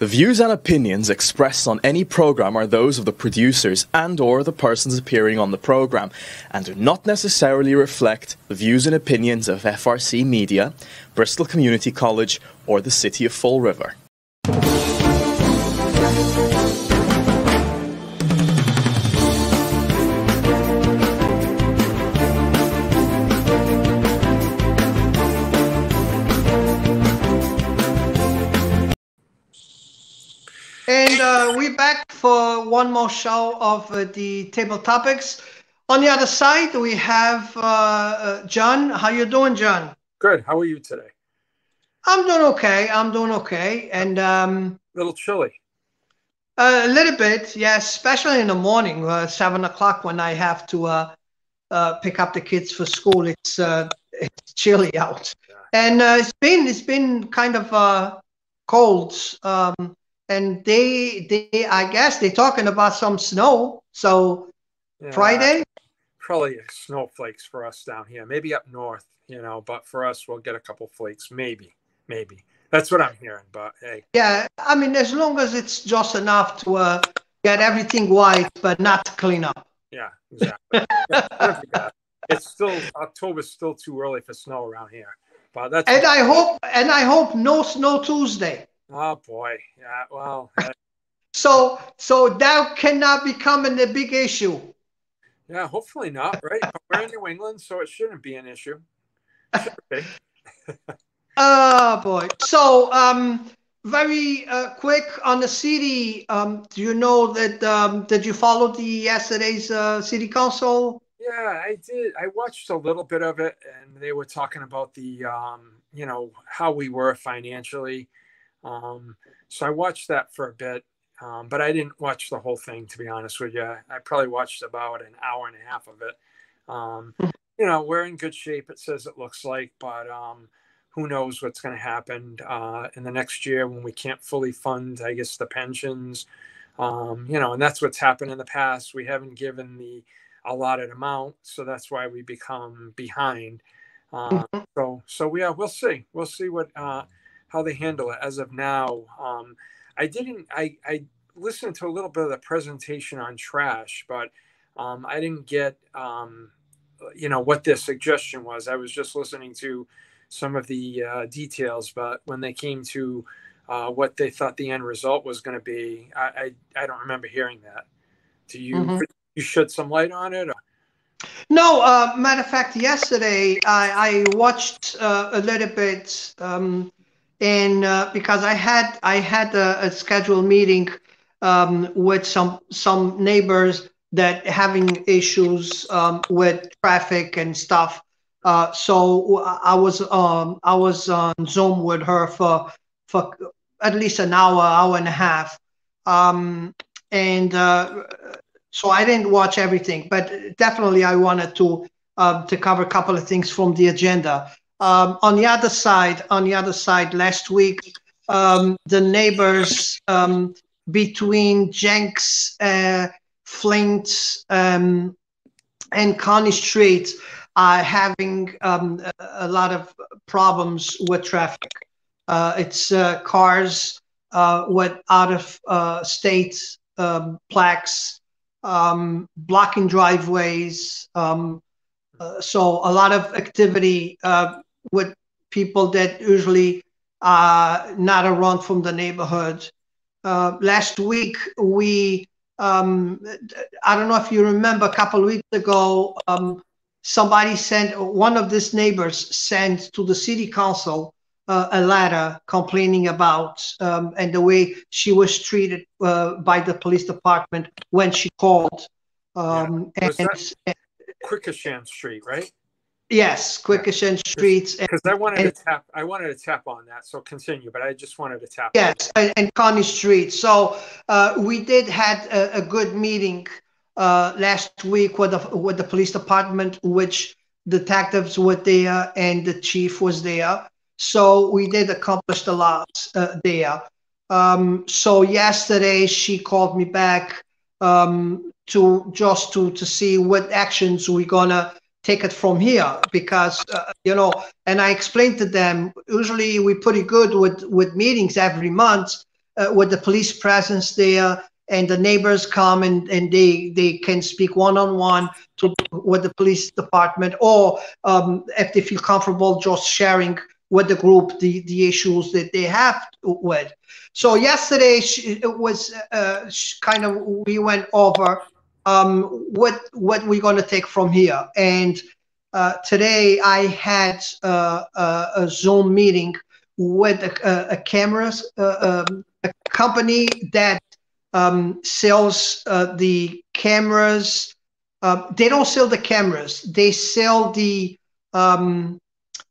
The views and opinions expressed on any program are those of the producers and/or the persons appearing on the program, and do not necessarily reflect the views and opinions of FRC Media, Bristol Community College, or the City of Fall River. And we're back for one more show of the table topics. On the other side, we have John. How you doing, John? Good. How are you today? I'm doing okay. I'm doing okay. And a little chilly. A little bit, yes, especially in the morning, 7 o'clock when I have to pick up the kids for school. It's chilly out, yeah. And it's been kind of cold. And I guess they're talking about some snow. So yeah, Friday? Probably snowflakes for us down here. Maybe up north, but for us, we'll get a couple flakes. Maybe. That's what I'm hearing, but hey. Yeah, I mean, as long as it's just enough to get everything white, but not to clean up. Yeah, exactly. It's still, October's still too early for snow around here. But that's and I hope no snow Tuesday. Oh boy, yeah. Well, so that cannot become a big issue. Yeah, hopefully not. Right? We're in New England, so it shouldn't be an issue. Oh boy. So very quick on the city. Do you know that? Did you follow yesterday's city council? Yeah, I did. I watched a little bit of it, and they were talking about the how we were financially. So I watched that for a bit, but I didn't watch the whole thing, to be honest with you. I probably watched about an hour and a half of it. We're in good shape, it says it looks like, but who knows what's going to happen in the next year when we can't fully fund, I guess, the pensions, and that's what's happened in the past. We haven't given the allotted amount, so that's why we become behind. So yeah, we'll see. We'll see what how they handle it. As of now, I listened to a little bit of the presentation on trash, but I didn't get what their suggestion was. I was just listening to some of the details, but when they came to what they thought the end result was going to be, I don't remember hearing that. Do you? Could you shed some light on it? Or? No, matter of fact, yesterday I watched a little bit. And because I had a scheduled meeting with some neighbors that having issues with traffic and stuff. So I was on Zoom with her for at least an hour and a half, so I didn't watch everything, but definitely I wanted to cover a couple of things from the agenda. On the other side, last week, the neighbors between Jenks, Flint, and Connie Street are having a lot of problems with traffic. It's cars with out-of-state plaques, blocking driveways. So a lot of activity with people that usually are not around from the neighborhood. Last week, I don't know if you remember, a couple of weeks ago, one of these neighbors sent to the city council a letter complaining about and the way she was treated by the police department when she called. Quequechan Street, right? Yes, Quequechan Street. Because I wanted to tap on that. So continue, but I just wanted to tap. Yes, and Connie Street. So we did had a good meeting last week with the police department, which detectives were there and the chief was there. So we did accomplish a lot there. So yesterday she called me back to see what actions we're gonna take it from here, because and I explained to them, usually we're pretty good with meetings every month, with the police presence there, and the neighbors come and they can speak one-on-one with the police department, or if they feel comfortable just sharing with the group the issues that they have with. So yesterday it was kind of, we went over what we're going to take from here. And today I had a Zoom meeting with a company that sells the cameras. They don't sell the cameras. They sell the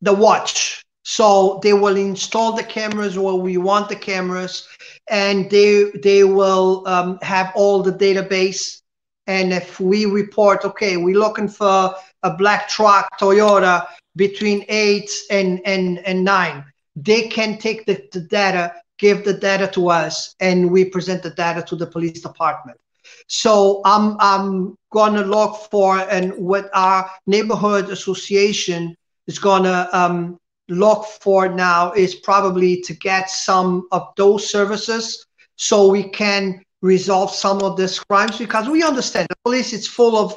watch. So they will install the cameras where we want the cameras, and they will have all the database. And if we report, okay, we're looking for a black truck Toyota between 8 and 9, they can take the data, give the data to us, and we present the data to the police department. So I'm going to look for, and what our neighborhood association is going to look for now is probably to get some of those services so we can resolve some of these crimes, because we understand the police is full of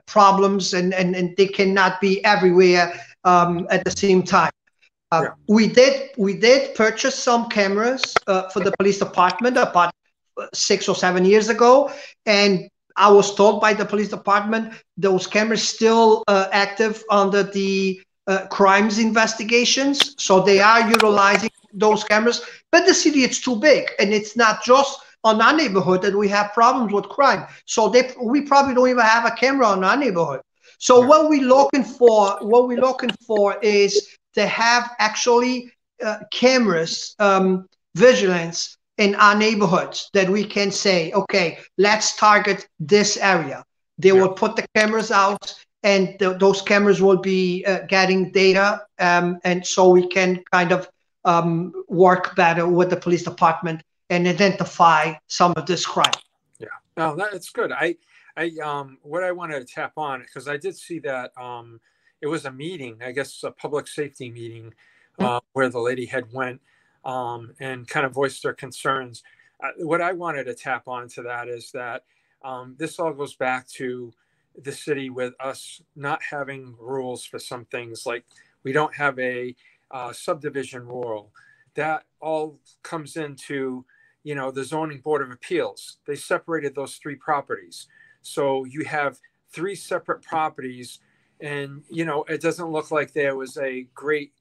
problems, and they cannot be everywhere at the same time. Yeah. We did purchase some cameras for the police department about 6 or 7 years ago, and I was told by the police department those cameras still active under the crimes investigations, so they are utilizing those cameras. But the city, it's too big, and it's not just on our neighborhood that we have problems with crime. So we probably don't even have a camera on our neighborhood. So Yeah. what we're looking for is to have actually cameras, vigilance in our neighborhoods, that we can say, okay, let's target this area. They will put the cameras out, and those cameras will be getting data, and so we can kind of work better with the police department and identify some of this crime. Yeah, no, that's good. What I wanted to tap on, because I did see that it was a meeting, I guess a public safety meeting, where the lady had went and kind of voiced their concerns. What I wanted to tap onto that is that this all goes back to the city with us not having rules for some things. Like we don't have a subdivision rule. That all comes into, the zoning board of appeals. They separated those 3 properties. So you have 3 separate properties, and, it doesn't look like there was a great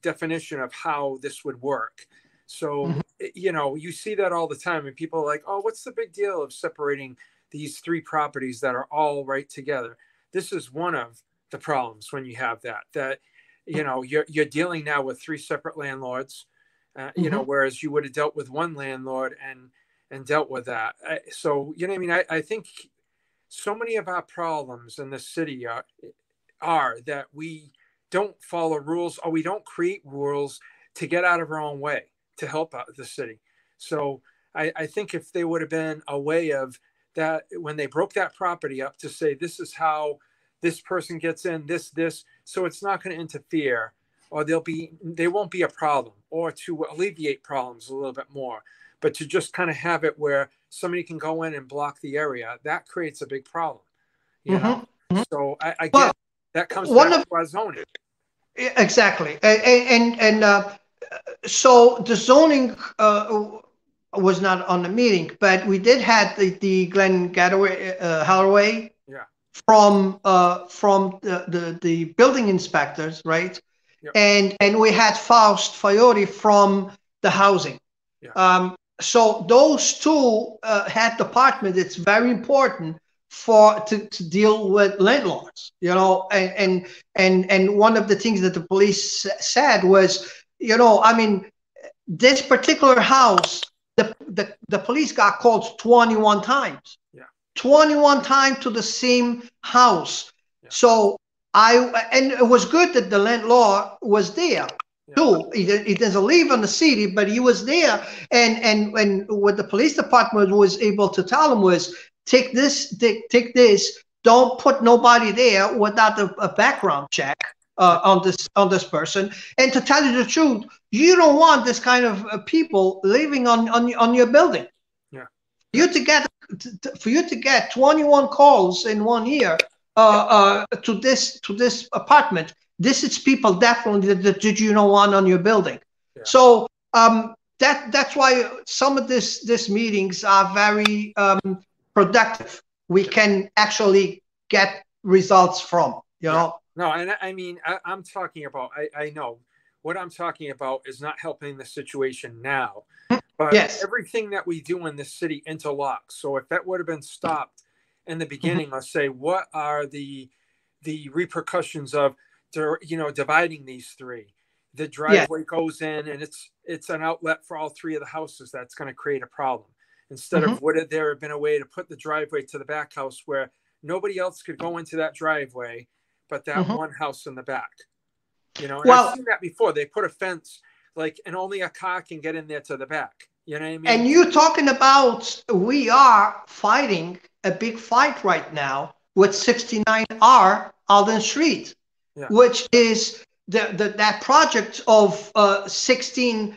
definition of how this would work. So, you see that all the time, and people are like, oh, what's the big deal of separating these 3 properties that are all right together? This is one of the problems when you have that, you're dealing now with 3 separate landlords, whereas you would have dealt with one landlord and dealt with that. So, what I mean? I think so many of our problems in the city are that we don't follow rules, or we don't create rules to get out of our own way to help out the city. So I think if there would have been a way of that, when they broke that property up, to say, this is how this person gets in, this, so it's not going to interfere, or there won't be a problem, or to alleviate problems a little bit more. But to just kind of have it where somebody can go in and block the area, that creates a big problem, know? So I guess that comes back to our zoning. Exactly. And so the zoning was not on the meeting, but we did have the Glenn Holloway from the building inspectors, right? Yep. And we had Faust Fiori from the housing. Yeah. So those 2 head department, it's very important to deal with landlords, and one of the things that the police said was, this particular house, the police got called 21 times. Yeah. 21 times to the same house. Yeah. So and it was good that the landlord was there. Too. He doesn't live in the city, but he was there, and what the police department was able to tell him was, take this, don't put nobody there without a background check, on this person. And to tell you the truth, you don't want this kind of people living on your building. Yeah. For you to get 21 calls in 1 year to this apartment, this is people definitely that you don't want on your building. Yeah. So that's why some of this meetings are very productive. We can actually get results from, you know. No, and I mean, I'm talking about, I know what I'm talking about is not helping the situation now, but yes, everything that we do in this city interlocks. So if that would have been stopped in the beginning, let's say, what are the repercussions of, you know, dividing these three? The driveway goes in and it's an outlet for all three of the houses. That's going to create a problem. Instead of would there have been a way to put the driveway to the back house where nobody else could go into that driveway but that one house in the back, you know? And well, I've seen that before. They put a fence, like, and only a car can get in there to the back. You know what I mean? And you're talking about, we are fighting a big fight right now with 69R Alden Street, which is that project of 16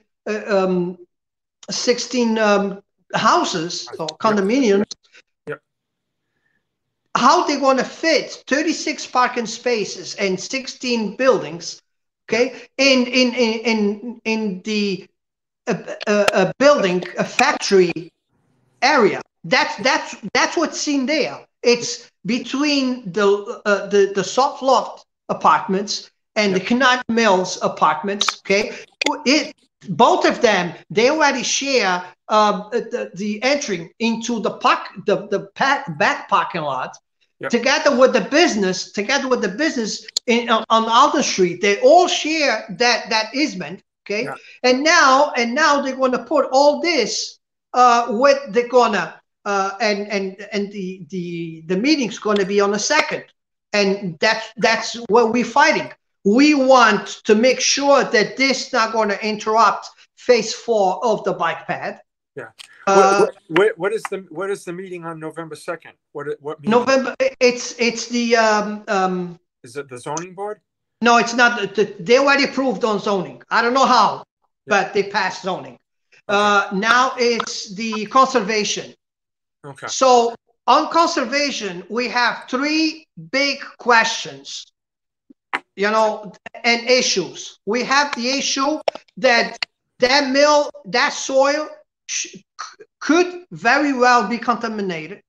houses or condominiums. How they're going to fit 36 parking spaces and 16 buildings, okay, in the building, a factory area. That's what's seen there. It's between the soft loft apartments and the Canard Mills apartments, okay. Both of them, they already share the entry into the back parking lot. Together with the business, on Alden Street, they all share that easement, okay. And now they're going to put all this. They're gonna and the meeting's going to be on the 2nd, and that's what we're fighting. We want to make sure that this is not going to interrupt phase 4 of the bike path. Yeah. What is the meeting on November 2nd? What meeting? November? It's the Is it the zoning board? No, it's not. They already approved on zoning. I don't know how, but they passed zoning. Okay. Now it's the conservation. Okay. So on conservation, we have 3 big questions, you know, and issues. We have the issue that mill, that soil could very well be contaminated.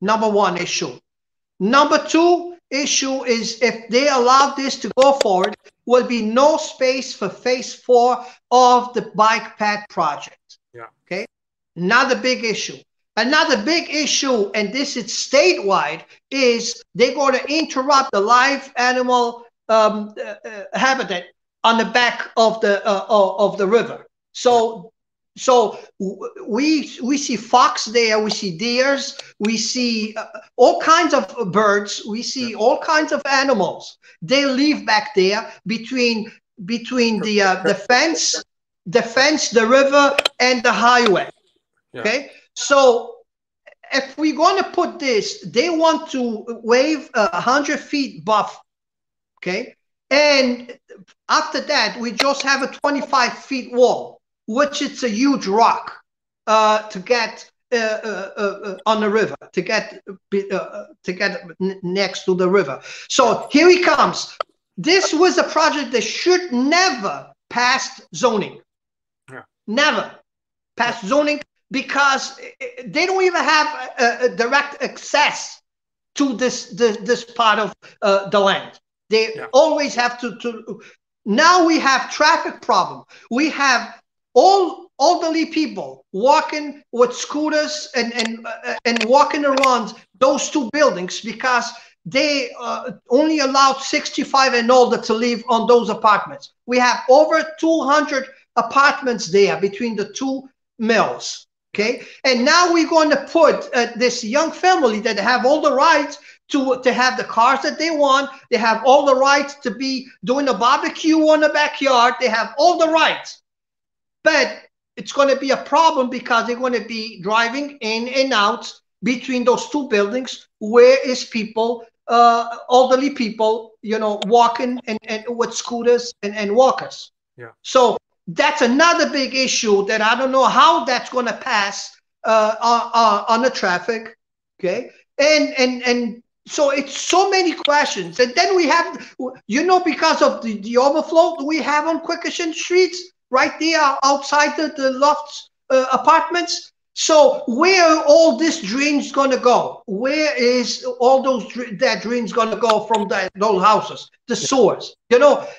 Number 1 issue. Number 2 issue is if they allow this to go forward, will be no space for phase 4 of the bike path project. Yeah. Okay. Another big issue. Another big issue, and this is statewide, is they're going to interrupt the live animal habitat on the back of the river. So we see fox there, we see deers, we see all kinds of birds, we see all kinds of animals. They live back there between the fence, the river, and the highway. Okay, so if we're going to put this, they want to waive 100 feet buffer. Okay, and after that, we just have a 25 feet wall, which is a huge rock to get on the river, to get next to the river. So here he comes. This was a project that should never pass zoning. Never pass zoning, because they don't even have a direct access to this part of the land. They always have to. Now we have traffic problem. We have all elderly people walking with scooters and walking around those 2 buildings because they only allowed 65 and older to live on those apartments. We have over 200 apartments there between the 2 mills. Okay, and now we're going to put this young family that have all the rights to have the cars that they want. They have all the rights to be doing a barbecue on the backyard. They have all the rights. But it's going to be a problem because they're going to be driving in and out between those 2 buildings where is people elderly people, walking and with scooters and walkers. Yeah. So that's another big issue that I don't know how that's going to pass on the traffic. Okay. And so it's so many questions. And then we have, because of the overflow we have on Quequechan streets right there outside the lofts apartments. So where are all this drains going to go? Where is all that drains going to go from those houses, the sewers?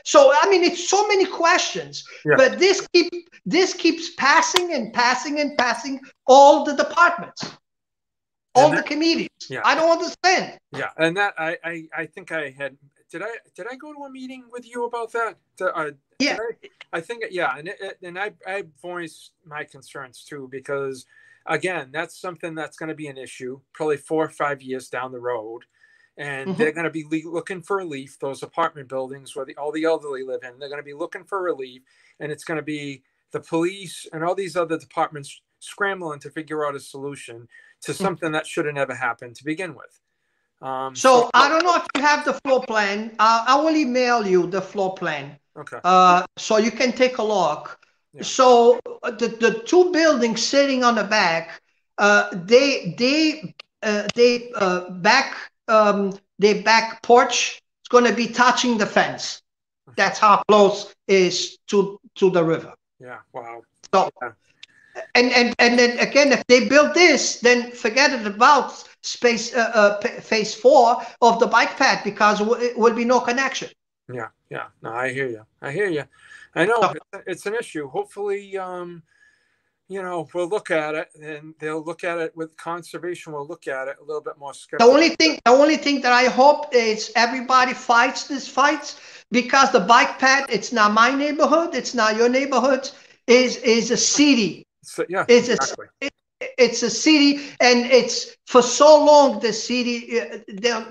So I mean, it's so many questions. Yeah. But this keeps passing and passing and passing all the departments, all the committees. Yeah. I don't understand. Yeah, and that I think I had did I go to a meeting with you about that? Yeah. I think yeah, and I voiced my concerns too, because again, that's something that's going to be an issue probably 4 or 5 years down the road, and they're going to be looking for relief. Those apartment buildings where all the elderly live in, they're going to be looking for relief, and it's going to be the police and all these other departments scrambling to figure out a solution to something that should have never happened to begin with. So I don't know if you have the floor plan. I will email you the floor plan. Okay. So you can take a look. Yeah. So the two buildings sitting on the back, their back porch is going to be touching the fence. That's how close is to the river. Yeah. Wow. So. Yeah. And then again, if they build this, then forget it about phase 4 of the bike path, because it will be no connection. Yeah, yeah. No, I hear you. I know it's an issue. Hopefully, we'll look at it, and they'll look at it with conservation. We'll look at it a little bit more skeptical. The only thing that I hope is everybody fights this fight, because the bike path, it's not my neighborhood, it's not your neighborhood, is a city. So, yeah, exactly. It's a city, and it's for so long the city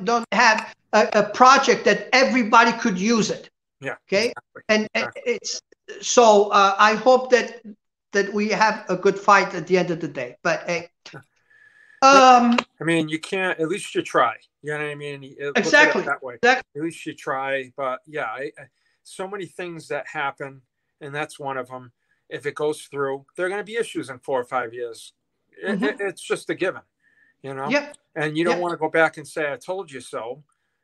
don't have a project that everybody could use it. Yeah. Okay. Exactly. And it's so I hope that we have a good fight at the end of the day. But hey, I mean, you can't. At least you try. You know what I mean? Exactly. That way. Exactly. At least you try. But yeah, so many things that happen, and that's one of them. If it goes through, there are going to be issues in 4 or 5 years. It's just a given, Yep. And you don't want to go back and say, I told you so.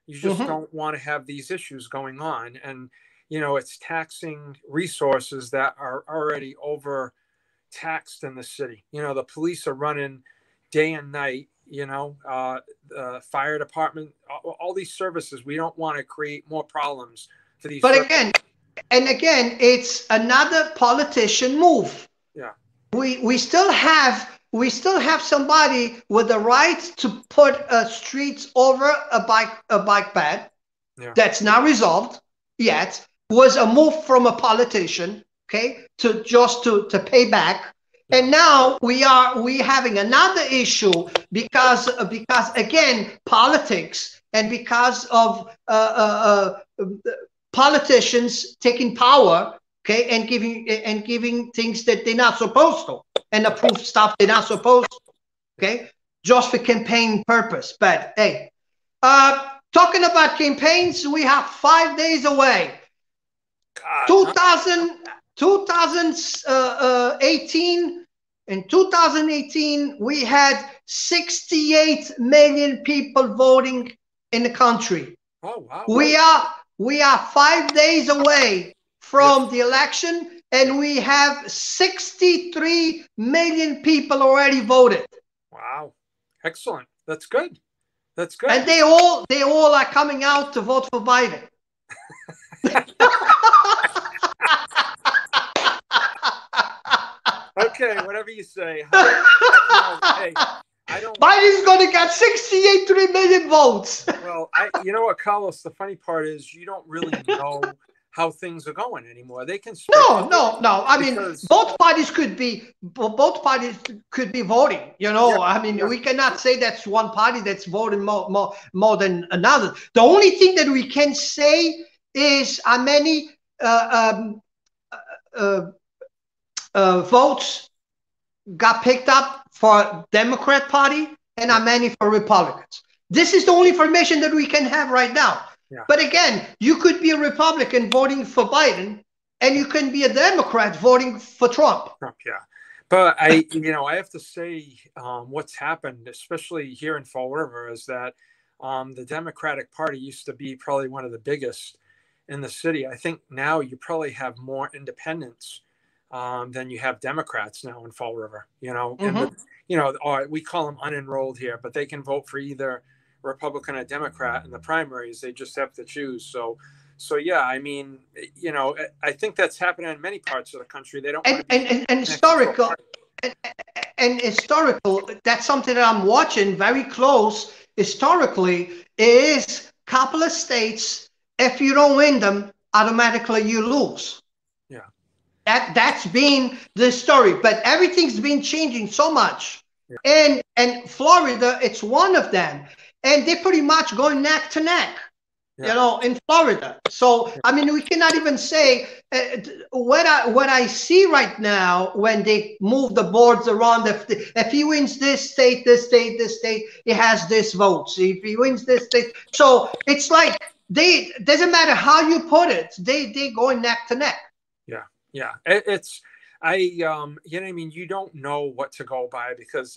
You just Mm-hmm. don't want to have these issues going on. And, it's taxing resources that are already overtaxed in the city. The police are running day and night, the fire department, all these services. We don't want to create more problems for these. But again, it's another politician move. Yeah. We still have somebody with the right to put streets over a bike path. Yeah. That's not resolved yet. Was a move from a politician, okay, to pay back. Yeah. And now we having another issue because again, politics, and because of politicians taking power, okay, and giving things that they're not supposed to, and approve stuff they're not supposed to, okay, just for campaign purpose. But hey, talking about campaigns, we have 5 days away. 2018. In 2018, we had 68 million people voting in the country. Oh wow! We are 5 days away from the election, and we have 63 million people already voted. Wow, excellent. That's good. That's good. And they all are coming out to vote for Biden. Okay, whatever you say. Hey, I don't. Biden's going to get 68 million votes. Well, you know what, Carlos? The funny part is you don't really know how things are going anymore. They can. No. I mean, both parties could be voting. Yeah, I mean, we cannot say that's one party that's voting more than another. The only thing that we can say is how many votes got picked up for Democrat Party and how many for Republicans. This is the only information that we can have right now. Yeah. But again, you could be a Republican voting for Biden, and you can be a Democrat voting for Trump. Yeah. But I have to say, what's happened, especially here in Fall River, is that the Democratic Party used to be probably one of the biggest in the city. I think now you probably have more independents than you have Democrats now in Fall River. And we call them unenrolled here, but they can vote for either Republican or Democrat in the primaries. They just have to choose. So yeah, I mean, I think that's happening in many parts of the country. They don't and historical. And historical, that's something that I'm watching very close historically, is a couple of states, if you don't win them, automatically you lose. Yeah. That's been the story, but everything's been changing so much. Yeah. And Florida, it's one of them. And they're pretty much going neck to neck. Yeah. In Florida. So, I mean, we cannot even say what I see right now when they move the boards around. If he wins this state, he has this votes. If he wins this state, so it's like doesn't matter how you put it, they going neck to neck. Yeah. It's you know what I mean? You don't know what to go by, because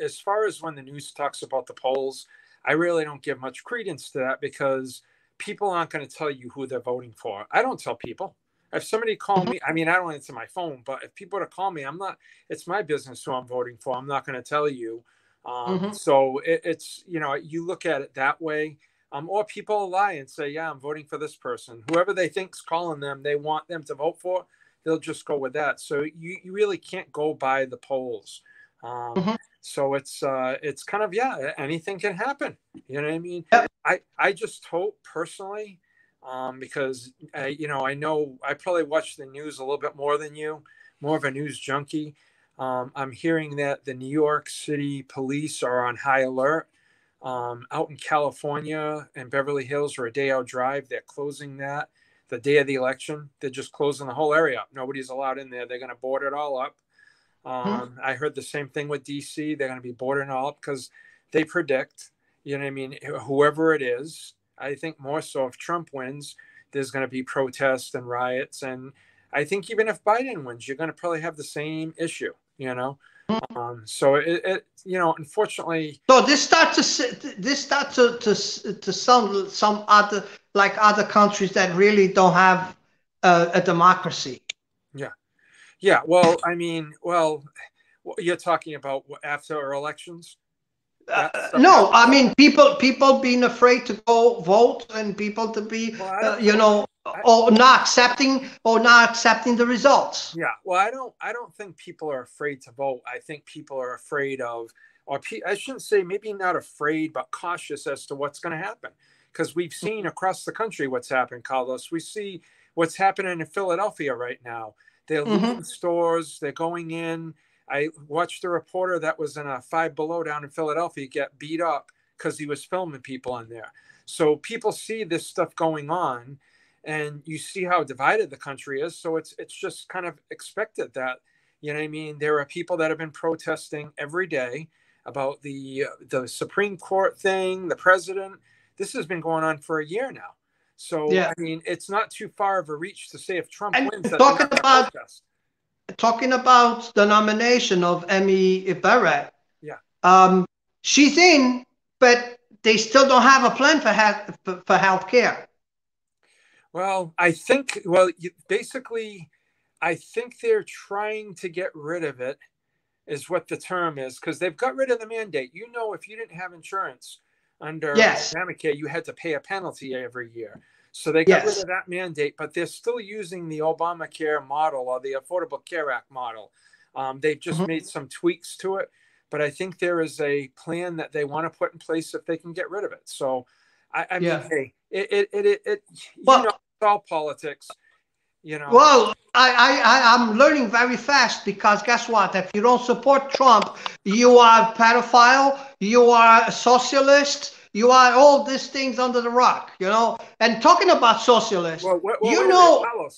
as far as when the news talks about the polls, I really don't give much credence to that, because people aren't going to tell you who they're voting for. I don't tell people. If somebody call me, I mean, I don't answer my phone, but if people were to call me, it's my business who I'm voting for. I'm not going to tell you. So it's, you look at it that way. Or people lie and say, yeah, I'm voting for this person. Whoever they think's calling them, they want them to vote for, they'll just go with that. So you really can't go by the polls. So it's kind of, anything can happen. You know what I mean? Yep. I just hope personally, because I know I probably watch the news a little bit more than you, more of a news junkie. I'm hearing that the New York City police are on high alert. Out in California and Beverly Hills, or a day out drive, they're closing that the day of the election. They're just closing the whole area up. Nobody's allowed in there. They're going to board it all up. I heard the same thing with DC. They're going to be boarding all up, because they predict, you know what I mean, whoever it is, I think more so if Trump wins, there's going to be protests and riots. And I think even if Biden wins, you're going to probably have the same issue, so it unfortunately. So this starts to sound some other, like other countries that really don't have a democracy. Yeah. Well, I mean, you're talking about after elections? No, I mean people being afraid to go vote, and people to be, or not accepting the results. Yeah. Well, I don't think people are afraid to vote. I think people are afraid of, I shouldn't say maybe not afraid, but cautious as to what's going to happen. Because we've seen across the country what's happened, Carlos. We see what's happening in Philadelphia right now. They're looting stores. They're going in. I watched a reporter that was in a Five Below down in Philadelphia get beat up because he was filming people in there. So people see this stuff going on, and you see how divided the country is. So it's just kind of expected that, you know what I mean? There are people that have been protesting every day about the Supreme Court thing, the president. This has been going on for a year now. So, I mean, it's not too far of a reach to say if Trump wins. Talking about the nomination of Amy Barrett. Yeah. She's in, but they still don't have a plan for health care. Well, basically, I think they're trying to get rid of it, is what the term is, because they've got rid of the mandate. If you didn't have insurance under Obamacare, you had to pay a penalty every year. So they got rid of that mandate, but they're still using the Obamacare model, or the Affordable Care Act model. They've just made some tweaks to it, but I think there is a plan that they want to put in place if they can get rid of it. So, I mean, hey, it's all politics. Well, I'm learning very fast, because guess what? If you don't support Trump, you are a pedophile, you are a socialist, you are all these things under the rock, And talking about socialists,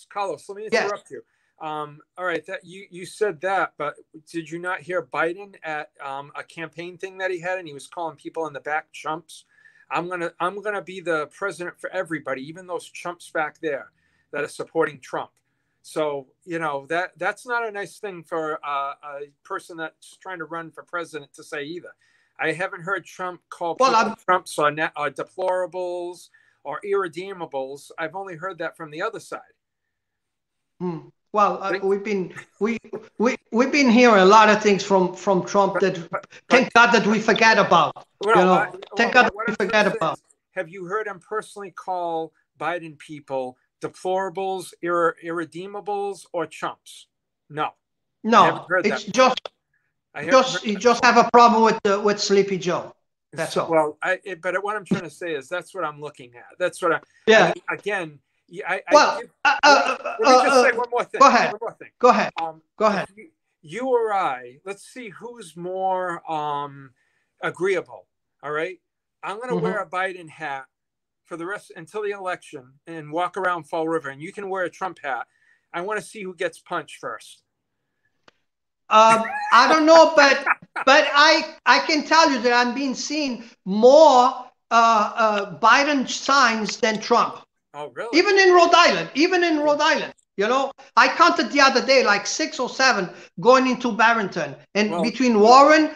Carlos, let me interrupt you. All right, that you said that, but did you not hear Biden at a campaign thing that he had, and he was calling people in the back chumps? I'm gonna be the president for everybody, even those chumps back there that are supporting Trump. So that's not a nice thing for a person that's trying to run for president to say either. I haven't heard Trump call people Trumps or deplorables or irredeemables. I've only heard that from the other side. Well, we've been hearing a lot of things from Trump that thank God that we forget about. Thank God that we forget about. Have you heard him personally call Biden people deplorables, irredeemables, or chumps? No. It's you just have a problem with Sleepy Joe. That's all. Well, but what I'm trying to say is that's what I'm looking at. That's what let me just say one more thing. Go ahead. Go ahead. You or I, let's see who's more agreeable. All right. I'm going to wear a Biden hat for the rest until the election and walk around Fall River, and you can wear a Trump hat. I want to see who gets punched first. I don't know, but I can tell you that I'm being seen more Biden signs than Trump. Oh, really? Even in Rhode Island, I counted the other day like 6 or 7 going into Barrington, and between Warren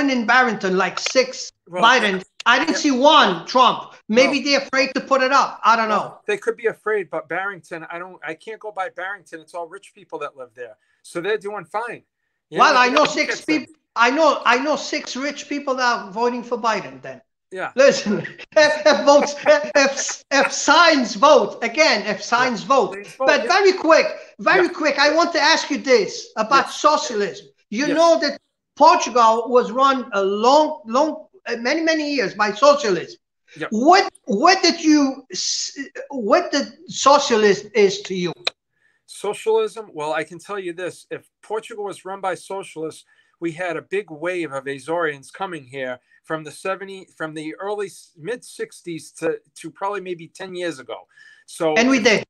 and Barrington, like 6 Biden. I didn't see one Trump. Maybe they're afraid to put it up. I don't know. They could be afraid, but Barrington, I can't go by Barrington. It's all rich people that live there, so they're doing fine. I know 6 people. I know 6 rich people that are voting for Biden. Then. Yeah. Listen, if signs vote again, But very quick, I want to ask you this about socialism. You know that Portugal was run a many years by socialism. Yep. What did socialism is to you? Socialism? Well, I can tell you this: if Portugal was run by socialists, we had a big wave of Azorians coming here from the early mid 60s to probably maybe 10 years ago. So, and we did.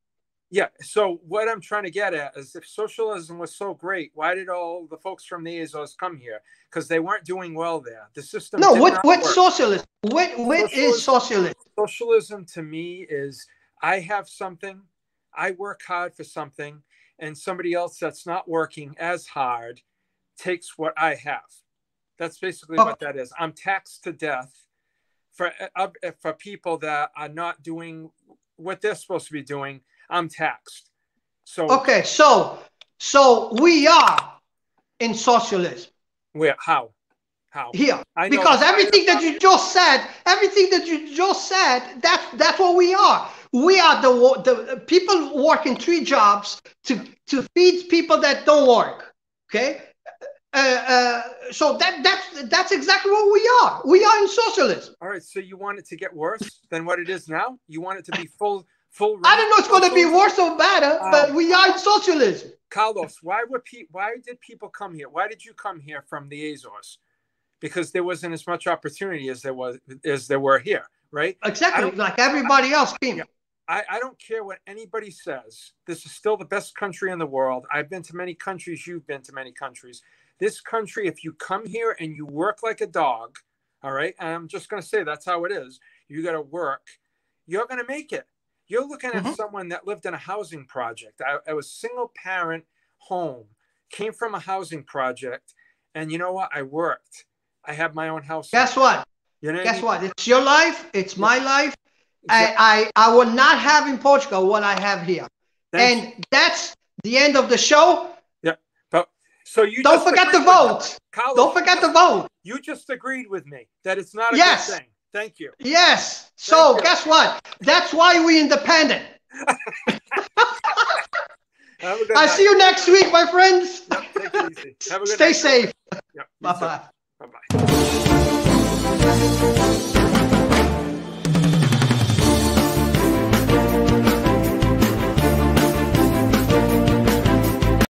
Yeah. So what I'm trying to get at is, if socialism was so great, why did all the folks from the Azores come here? Because they weren't doing well there. The system. No. What socialism? What is socialism? Socialism to me is, I have something, I work hard for something, and somebody else that's not working as hard takes what I have. That's basically what that is. I'm taxed to death for people that are not doing what they're supposed to be doing. I'm taxed. So okay, so we are in socialism. Where? How? Here, because everything that you just said, that's what we are. We are the people working 3 jobs to feed people that don't work. Okay. So that's exactly what we are. We are in socialism. All right. So you want it to get worse than what it is now? You want it to be full? I don't know it's going to be worse or better, but we are in socialism. Carlos, why did people come here? Why did you come here from the Azores? Because there wasn't as much opportunity as there were here, right? Exactly, like everybody else came. Yeah. I don't care what anybody says. This is still the best country in the world. I've been to many countries. You've been to many countries. This country, if you come here and you work like a dog, all right, and I'm just going to say that's how it is. You got to work. You're going to make it. You're looking at someone that lived in a housing project. I was single parent home, came from a housing project, and you know what? I worked. I have my own house. Guess what? Guess what? It's your life. It's my life. Exactly. I will not have in Portugal what I have here. And that's the end of the show. Yeah. But so you don't forget to vote. Carlos, don't forget to vote. You just agreed with me that it's not a good thing. Thank you. Yes. So guess what? That's why we're independent. I'll see you next week, my friends. Yep, take it easy. Have a good Stay safe. Yep, bye-bye. Bye-bye.